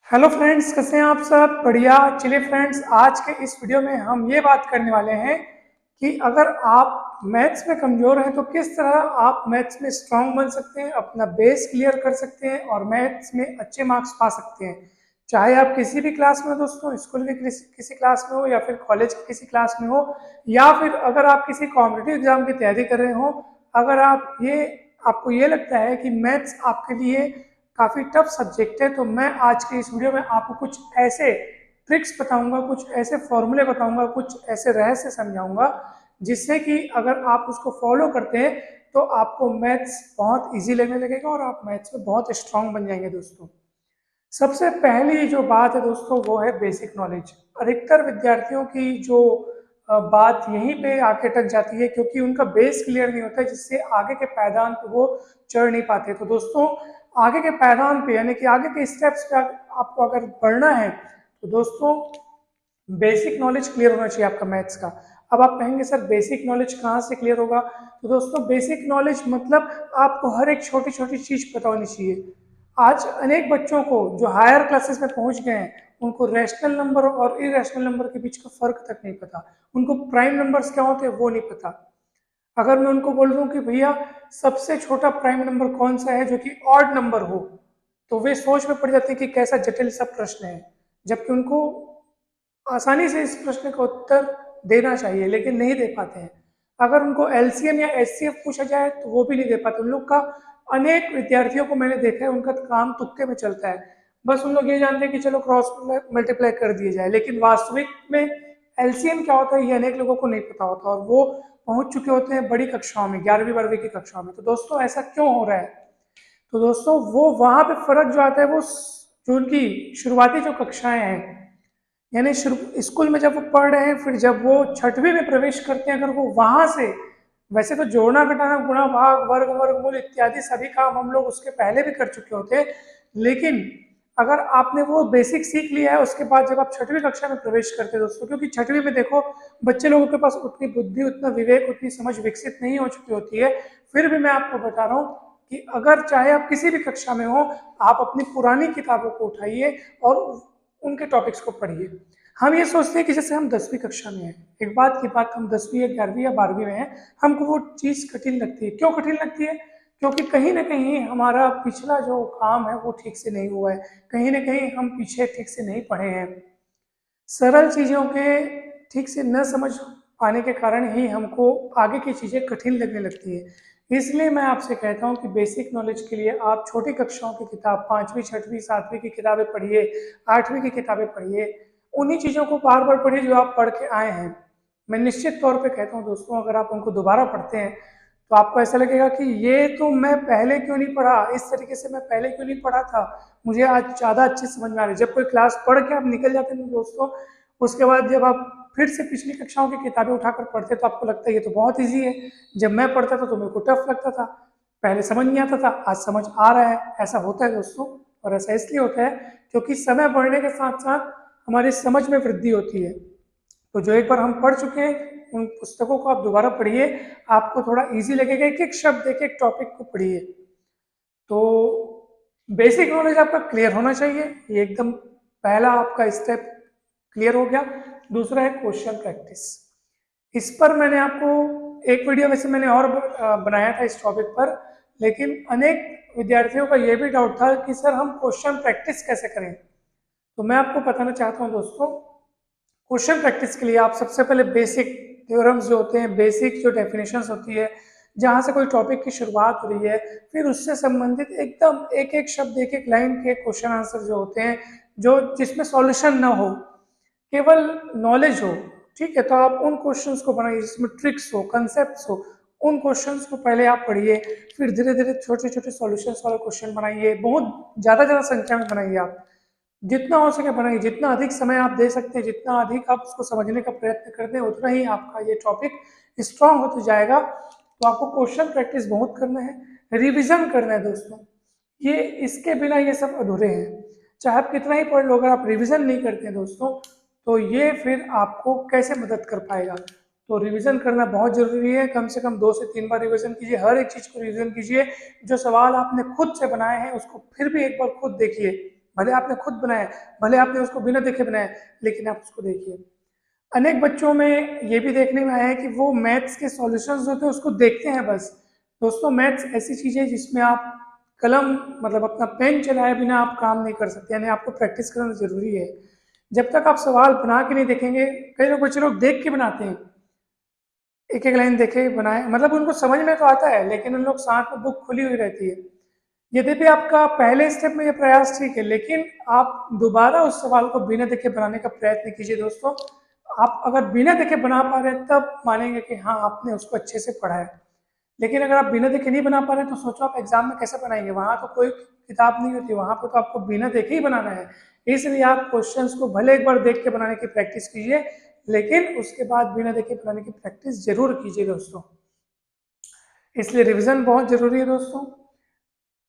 Hello friends, कैसे हैं आप सब? बढ़िया। चलिए फ्रेंड्स, आज के इस वीडियो में हम ये बात करने वाले हैं कि अगर आप मैथ्स में कमज़ोर हैं तो किस तरह आप मैथ्स में स्ट्रांग बन सकते हैं, अपना बेस क्लियर कर सकते हैं और मैथ्स में अच्छे मार्क्स पा सकते हैं। चाहे आप किसी भी क्लास में हो दोस्तों, स्कूल के किसी क्लास में हो या फिर कॉलेज की किसी क्लास में हो, या फिर अगर आप किसी कॉम्पिटिटिव एग्जाम की तैयारी कर रहे हो, अगर आपको ये लगता है कि मैथ्स आपके लिए काफ़ी टफ सब्जेक्ट है, तो मैं आज के इस वीडियो में आपको कुछ ऐसे ट्रिक्स बताऊंगा, कुछ ऐसे फॉर्मूले बताऊंगा, कुछ ऐसे रहस्य समझाऊंगा जिससे कि अगर आप उसको फॉलो करते हैं तो आपको मैथ्स बहुत इजी लगने लगेगा और आप मैथ्स में बहुत स्ट्रांग बन जाएंगे दोस्तों। सबसे पहली जो बात है दोस्तों वो है बेसिक नॉलेज। अधिकतर विद्यार्थियों की जो बात यहीं पे आके अटक जाती है क्योंकि उनका बेस क्लियर नहीं होता है, जिससे आगे के पायदान पे वो चढ़ नहीं पाते। तो दोस्तों, आगे के पायदान पे यानी कि आगे के स्टेप्स पे आपको अगर बढ़ना है तो दोस्तों बेसिक नॉलेज क्लियर होना चाहिए आपका मैथ्स का। अब आप कहेंगे सर बेसिक नॉलेज कहाँ से क्लियर होगा? तो दोस्तों बेसिक नॉलेज मतलब आपको हर एक छोटी छोटी चीज पता होनी चाहिए। आज अनेक बच्चों को जो हायर क्लासेस में पहुंच गए हैं उनको रैशनल नंबर और इरेशनल नंबर के बीच का फर्क तक नहीं पता, उनको प्राइम नंबर्स क्या होते हैं वो नहीं पता। अगर मैं उनको बोल दूं कि भैया सबसे छोटा प्राइम नंबर कौन सा है जो कि ऑड नंबर हो, तो वे सोच में पड़ जाते हैं कि कैसा जटिल सा प्रश्न है, जबकि उनको आसानी से इस प्रश्न का उत्तर देना चाहिए लेकिन नहीं दे पाते हैं। अगर उनको एलसीएम या एचसीएफ पूछा जाए तो वो भी नहीं दे पाते। उन लोग का अनेक विद्यार्थियों को मैंने देखा है, उनका काम तुक्के में चलता है। बस उन लोग ये जानते हैं कि चलो क्रॉस मल्टीप्लाई कर दिया जाए, लेकिन वास्तविक में एलसीएम क्या होता है ये अनेक लोगों को नहीं पता होता और वो पहुंच चुके होते हैं बड़ी कक्षाओं में, 11वीं 12वीं की कक्षाओं में। तो दोस्तों ऐसा क्यों हो रहा है? तो दोस्तों वो वहां पे फर्क जो आता है वो जो उनकी शुरुआती जो कक्षाएं हैं, यानी शुरू स्कूल में जब वो पढ़ रहे हैं, फिर जब वो छठवीं में प्रवेश करते हैं, अगर वो वहां से, वैसे तो जोड़ना घटाना गुणा भाग वर्ग वर्गमूल इत्यादि सभी काम हम लोग उसके पहले भी कर चुके होते हैं, लेकिन अगर आपने वो बेसिक सीख लिया है उसके बाद जब आप छठवीं कक्षा में प्रवेश करते हैं दोस्तों, क्योंकि छठवीं में देखो बच्चे लोगों के पास उतनी बुद्धि, उतना विवेक, उतनी समझ विकसित नहीं हो चुकी होती है। फिर भी मैं आपको बता रहा हूँ कि अगर चाहे आप किसी भी कक्षा में हो, आप अपनी पुरानी किताबों को उठाइए और उनके टॉपिक्स को पढ़िए। हम ये सोचते हैं कि जैसे हम 10वीं कक्षा में हैं, एक बात की बात, हम 10वीं या 11वीं या 12वीं में हैं, हमको वो चीज़ कठिन लगती है। क्यों कठिन लगती है? क्योंकि कहीं ना कहीं हमारा पिछला जो काम है वो ठीक से नहीं हुआ है, कहीं ना कहीं हम पीछे ठीक से नहीं पढ़े हैं। सरल चीज़ों के ठीक से न समझ पाने के कारण ही हमको आगे की चीज़ें कठिन लगने लगती है। इसलिए मैं आपसे कहता हूँ कि बेसिक नॉलेज के लिए आप छोटी कक्षाओं की किताब, 5वीं 6वीं 7वीं की किताबें पढ़िए, 8वीं की किताबें पढ़िए। उन्हीं चीज़ों को बार बार पढ़िए जो आप पढ़ के आए हैं। मैं निश्चित तौर पे कहता हूँ दोस्तों, अगर आप उनको दोबारा पढ़ते हैं तो आपको ऐसा लगेगा कि ये तो मैं पहले क्यों नहीं पढ़ा, इस तरीके से मैं पहले क्यों नहीं पढ़ा था, मुझे आज ज़्यादा अच्छे समझ में आ रही है। जब कोई क्लास पढ़ के आप निकल जाते हैं दोस्तों, उसके बाद जब आप फिर से पिछली कक्षाओं की किताबें उठाकर पढ़ते तो आपको लगता है ये तो बहुत ईजी है। जब मैं पढ़ता था तो मेरे को टफ लगता था, पहले समझ नहीं आता था, आज समझ आ रहा है। ऐसा होता है दोस्तों, और ऐसा इसलिए होता है क्योंकि समय बढ़ने के साथ साथ हमारी समझ में वृद्धि होती है। तो जो एक बार हम पढ़ चुके हैं उन पुस्तकों को आप दोबारा पढ़िए, आपको थोड़ा इजी लगेगा। एक एक शब्द, एक एक टॉपिक को पढ़िए। तो बेसिक नॉलेज आपका क्लियर होना चाहिए, ये एकदम पहला आपका स्टेप क्लियर हो गया। दूसरा है क्वेश्चन प्रैक्टिस। इस पर मैंने आपको एक वीडियो वैसे मैंने और बनाया था इस टॉपिक पर, लेकिन अनेक विद्यार्थियों का यह भी डाउट था कि सर हम क्वेश्चन प्रैक्टिस कैसे करें। तो मैं आपको बताना चाहता हूं दोस्तों, क्वेश्चन प्रैक्टिस के लिए आप सबसे पहले बेसिक थ्योरम्स जो होते हैं, बेसिक जो डेफिनेशंस होती है, जहाँ से कोई टॉपिक की शुरुआत हो रही है, फिर उससे संबंधित एकदम एक एक शब्द, एक एक लाइन के क्वेश्चन आंसर जो होते हैं, जो जिसमें सॉल्यूशन ना हो, केवल नॉलेज हो, ठीक है, तो आप उन क्वेश्चंस को बनाइए जिसमें ट्रिक्स हो, कंसेप्ट हो। उन क्वेश्चंस को पहले आप पढ़िए, फिर धीरे धीरे छोटे छोटे सॉल्यूशंस वाले क्वेश्चन बनाइए, बहुत ज़्यादा संख्या में बनाइए। आप जितना हो सके बनाइए, जितना अधिक समय आप दे सकते हैं, जितना अधिक आप उसको समझने का प्रयत्न करते हैं, उतना ही आपका ये टॉपिक स्ट्रांग होते जाएगा। तो आपको क्वेश्चन प्रैक्टिस बहुत करना है, रिविजन करना है दोस्तों। ये इसके बिना ये सब अधूरे हैं। चाहे आप कितना ही पढ़ लो, अगर आप रिविजन नहीं करते हैं दोस्तों, तो ये फिर आपको कैसे मदद कर पाएगा। तो रिवीजन करना बहुत जरूरी है, कम से कम 2 से 3 बार रिवीजन कीजिए, हर एक चीज को रिवीजन कीजिए। जो सवाल आपने खुद से बनाए हैं उसको फिर भी एक बार खुद देखिए, भले आपने खुद बनाया, भले आपने उसको बिना देखे बनाया, लेकिन आप उसको देखिए। अनेक बच्चों में ये भी देखने में आया है कि वो मैथ्स के सॉल्यूशंस होते हैं उसको देखते हैं बस। दोस्तों, मैथ्स ऐसी चीज़ है जिसमें आप कलम मतलब अपना पेन चलाए बिना आप काम नहीं कर सकते, यानी आपको प्रैक्टिस करना ज़रूरी है। जब तक आप सवाल बना के नहीं देखेंगे, कई लोग बच्चे लोग देख के बनाते हैं, एक एक लाइन देखे बनाए, मतलब उनको समझ में तो आता है, लेकिन उन लोग साथ में बुक खुली हुई रहती है। यद्यपि आपका पहले स्टेप में ये प्रयास ठीक है, लेकिन आप दोबारा उस सवाल को बिना देखे बनाने का प्रयत्न कीजिए दोस्तों। आप अगर बिना देखे बना पा रहे हैं तब मानेंगे कि हाँ आपने उसको अच्छे से पढ़ा है। लेकिन अगर आप बिना देखे नहीं बना पा रहे हैं तो सोचो आप एग्जाम में कैसे बनाएंगे। वहां तो कोई किताब नहीं होती, वहां पर तो आपको बिना देखे ही बनाना है। इसलिए आप क्वेश्चंस को भले एक बार देख के बनाने की प्रैक्टिस कीजिए, लेकिन उसके बाद बिना देखे बनाने की प्रैक्टिस जरूर कीजिए दोस्तों। इसलिए रिवीजन बहुत जरूरी है दोस्तों।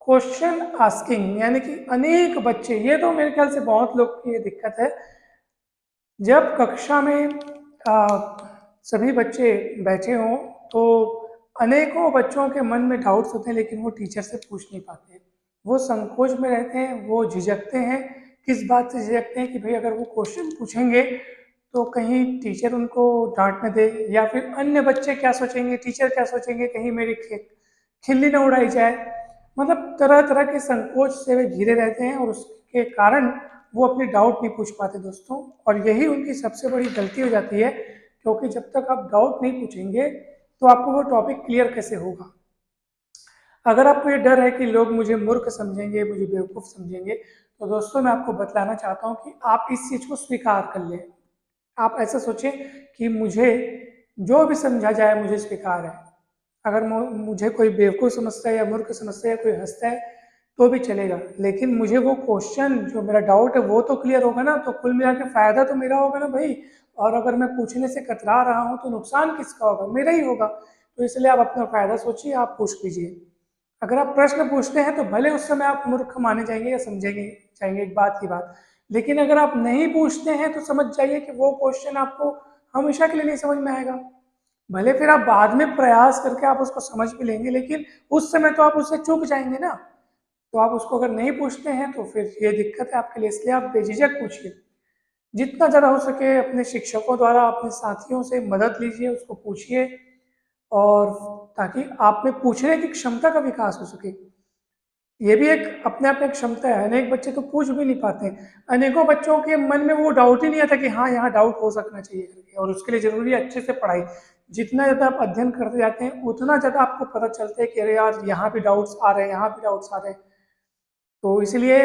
क्वेश्चन आस्किंग, यानी कि अनेक बच्चे, ये तो मेरे ख्याल से बहुत लोग की ये दिक्कत है, जब कक्षा में सभी बच्चे बैठे हों तो अनेकों बच्चों के मन में डाउट्स होते हैं, लेकिन वो टीचर से पूछ नहीं पाते हैं। वो संकोच में रहते हैं, वो झिझकते हैं। किस बात से झिझकते हैं कि भाई अगर वो क्वेश्चन पूछेंगे तो कहीं टीचर उनको डांट न दे, या फिर अन्य बच्चे क्या सोचेंगे, टीचर क्या सोचेंगे, कहीं मेरी खिल्ली न उड़ाई जाए। मतलब तरह तरह के संकोच से वे घिरे रहते हैं और उसके कारण वो अपने डाउट नहीं पूछ पाते दोस्तों। और यही उनकी सबसे बड़ी गलती हो जाती है, क्योंकि जब तक आप डाउट नहीं पूछेंगे तो आपको वो टॉपिक क्लियर कैसे होगा। अगर आपको ये डर है कि लोग मुझे मूर्ख समझेंगे, मुझे बेवकूफ़ समझेंगे, तो दोस्तों मैं आपको बतलाना चाहता हूँ कि आप इस चीज़ को स्वीकार कर लें। आप ऐसा सोचें कि मुझे जो भी समझा जाए मुझे स्वीकार है। अगर मुझे कोई बेवकूफ़ समझता है या मूर्ख समझता है या कोई हंसता है तो भी चलेगा, लेकिन मुझे वो क्वेश्चन जो मेरा डाउट है वो तो क्लियर होगा ना, तो कुल मिला के फ़ायदा तो मेरा होगा ना भाई। और अगर मैं पूछने से कतरा रहा हूँ तो नुकसान किसका होगा, मेरा ही होगा। तो इसलिए आप अपना फ़ायदा सोचिए, आप पूछ लीजिए। अगर आप प्रश्न पूछते हैं तो भले उस समय आप मूर्ख माने जाएंगे या समझेंगे जाएंगे, एक बात की बात, लेकिन अगर आप नहीं पूछते हैं तो समझ जाइए कि वो क्वेश्चन आपको हमेशा के लिए नहीं समझ में आएगा। भले फिर आप बाद में प्रयास करके आप उसको समझ भी लेंगे, लेकिन उस समय तो आप उससे चूक जाएंगे ना। तो आप उसको अगर नहीं पूछते हैं तो फिर ये दिक्कत है आपके लिए। इसलिए आप बेझिझक पूछिए, जितना ज़्यादा हो सके अपने शिक्षकों द्वारा, अपने साथियों से मदद लीजिए, उसको पूछिए, और ताकि आप में पूछने की क्षमता का विकास हो सके। ये भी एक अपने आप में एक क्षमता है। अनेक बच्चे तो पूछ भी नहीं पाते हैं। अनेकों बच्चों के मन में वो डाउट ही नहीं आता कि हाँ यहाँ डाउट हो सकना चाहिए करके, और उसके लिए जरूरी है अच्छे से पढ़ाई। जितना ज़्यादा आप अध्ययन करते जाते हैं उतना ज़्यादा आपको पता चलता है कि अरे यार यहाँ भी डाउट्स आ रहे हैं, यहाँ भी डाउट्स आ रहे हैं। तो इसलिए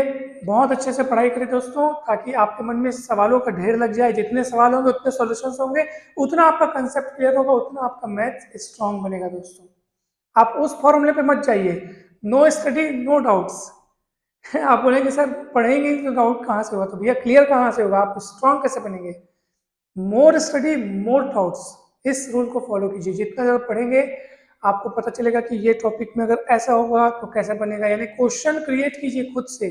बहुत अच्छे से पढ़ाई करें दोस्तों, ताकि आपके मन में सवालों का ढेर लग जाए। जितने सवाल होंगे उतने सॉल्यूशंस होंगे, उतना आपका कंसेप्ट क्लियर होगा, उतना आपका मैथ स्ट्रांग बनेगा दोस्तों। आप उस फॉर्मूले पे मत जाइए, नो स्टडी नो डाउट्स। आप बोलेंगे सर पढ़ेंगे तो डाउट कहाँ से होगा, तो भैया क्लियर कहाँ से होगा, आप स्ट्रांग कैसे बनेंगे। मोर स्टडी मोर डाउट्स, इस रूल को फॉलो कीजिए। जितना ज़्यादा पढ़ेंगे आपको पता चलेगा कि ये टॉपिक में अगर ऐसा होगा तो कैसे बनेगा, यानी क्वेश्चन क्रिएट कीजिए खुद से।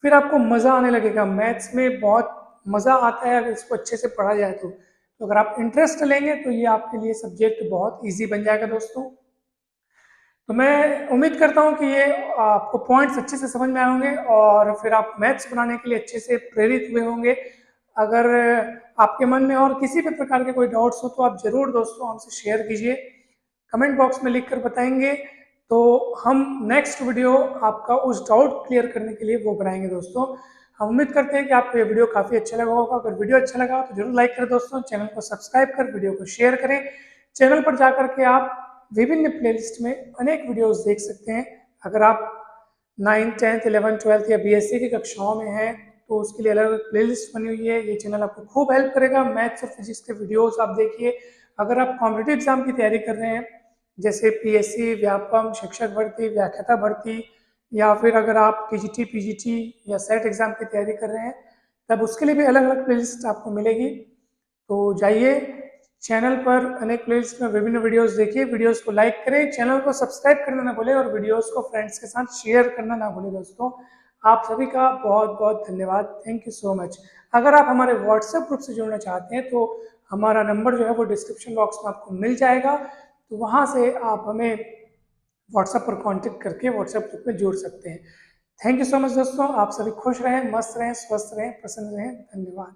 फिर आपको मज़ा आने लगेगा। मैथ्स में बहुत मज़ा आता है अगर इसको अच्छे से पढ़ा जाए तो अगर आप इंटरेस्ट लेंगे तो ये आपके लिए सब्जेक्ट बहुत ईजी बन जाएगा दोस्तों। तो मैं उम्मीद करता हूँ कि ये आपको पॉइंट्स अच्छे से समझ में आए होंगे और फिर आप मैथ्स बनाने के लिए अच्छे से प्रेरित हुए होंगे। अगर आपके मन में और किसी भी प्रकार के कोई डाउट्स हो तो आप ज़रूर दोस्तों हमसे शेयर कीजिए, कमेंट बॉक्स में लिख कर बताएंगे, तो हम नेक्स्ट वीडियो आपका उस डाउट क्लियर करने के लिए वो बनाएंगे दोस्तों। हम उम्मीद करते हैं कि आपको ये वीडियो काफ़ी अच्छा लगा होगा। अगर वीडियो अच्छा लगा तो जरूर लाइक करें दोस्तों, चैनल को सब्सक्राइब कर वीडियो को शेयर करें। चैनल पर जाकर के आप विभिन्न प्लेलिस्ट में अनेक वीडियोस देख सकते हैं। अगर आप 9th 10th 11th 12th या बीएससी की कक्षाओं में हैं तो उसके लिए अलग अलग प्लेलिस्ट बनी हुई है। ये चैनल आपको खूब हेल्प करेगा। मैथ्स और फिजिक्स के वीडियोस आप देखिए। अगर आप कॉम्पिटिटिव एग्जाम की तैयारी कर रहे हैं जैसे पीएससी, व्यापम, शिक्षक भर्ती, व्याख्याता भर्ती, या फिर अगर आप टीजीटी पीजीटी या सेट एग्जाम की तैयारी कर रहे हैं तब उसके लिए भी अलग अलग प्लेलिस्ट आपको मिलेगी। तो जाइए चैनल पर अनेक प्लेलिस्ट में विभिन्न वीडियोस देखिए, वीडियोस को लाइक करें, चैनल को सब्सक्राइब करना ना भूलें और वीडियोस को फ्रेंड्स के साथ शेयर करना ना भूलें दोस्तों। आप सभी का बहुत बहुत धन्यवाद, थैंक यू सो मच। अगर आप हमारे व्हाट्सएप ग्रुप से जुड़ना चाहते हैं तो हमारा नंबर जो है वो डिस्क्रिप्शन बॉक्स में आपको मिल जाएगा, तो वहाँ से आप हमें व्हाट्सएप पर कॉन्टेक्ट करके व्हाट्सएप ग्रुप में जुड़ सकते हैं। थैंक यू सो मच दोस्तों, आप सभी खुश रहें, मस्त रहें, स्वस्थ रहें, प्रसन्न रहें। धन्यवाद।